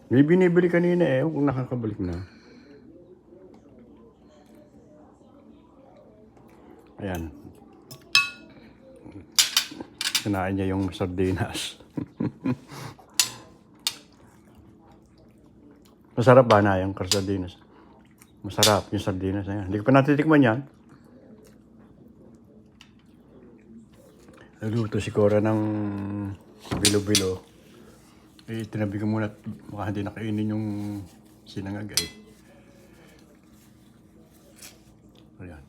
May binibili kanina eh, kung nakakabalik na. Ayan. Kinain niya yung sardinas. Masarap ba na yung sardinas? Masarap yung sardinas na yan. Hindi ko pa natitikman yan. Naluto si Cora ng bilo-bilo. Eh, tinabi ko muna at baka hindi nakainin yung sinangag eh. Ayan.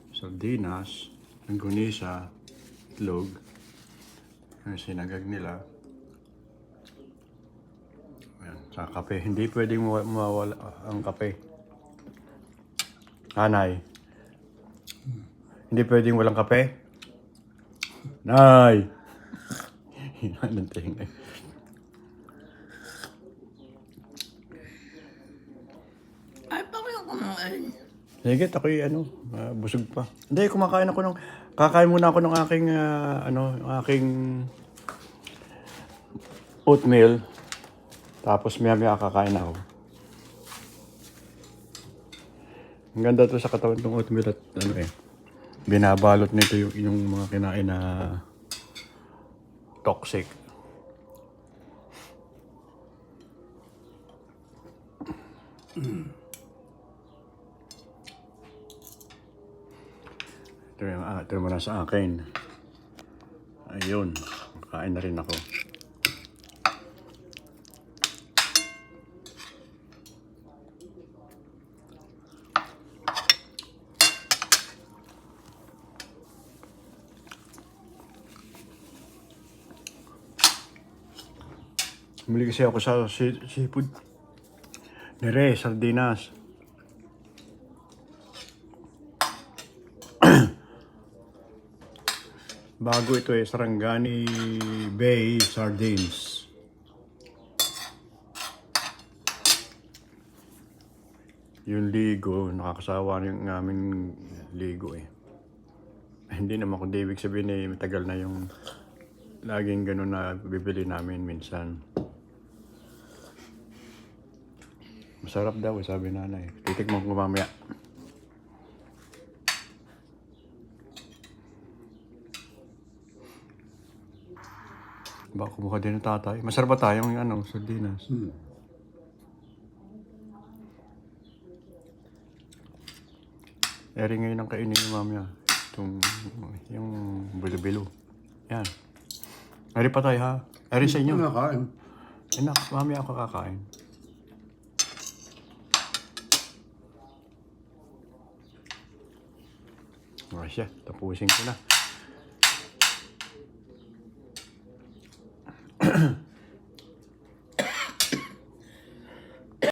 Sardinas, langgunisa, itlog, yung sinangag nila. Ayan, sa kape. Hindi pwedeng mawala ang kape. Nanay. Hindi pwedeng walang kape. Nay! Anong tingin eh. Ay, pareho kumain. Sige, ako'y busog pa. Hindi, kumakain ako kakain muna ako ng aking, aking oatmeal. Tapos maya kakain ako. Ang ganda to sa katawan ng oatmeal at binabalot nito yung mga kinain na toxic. Ito mo na sa akin. Ayun, kain na rin ako. Bumili kasi ako sa seafood. Nere, sardinas. Bago ito eh, Sarangani Bay Sardines. Yung ligo, nakakasawa yung aming ligo eh. Hindi naman kundi ibig sabihin eh, matagal na yung laging ganun na bibili namin minsan. Masarap daw, sabi nanay. Titikman ko mamaya. Baka kumuha din ng tatay. Masarap ba tayong sardinas? Eri ngayon ang kainin ni mamaya. Yung bilo-bilo. Yan. Eri pa tayo ha. Eri sa inyo. Nakain. Enak, mamaya ako kakain. O siya, tapusin ko na.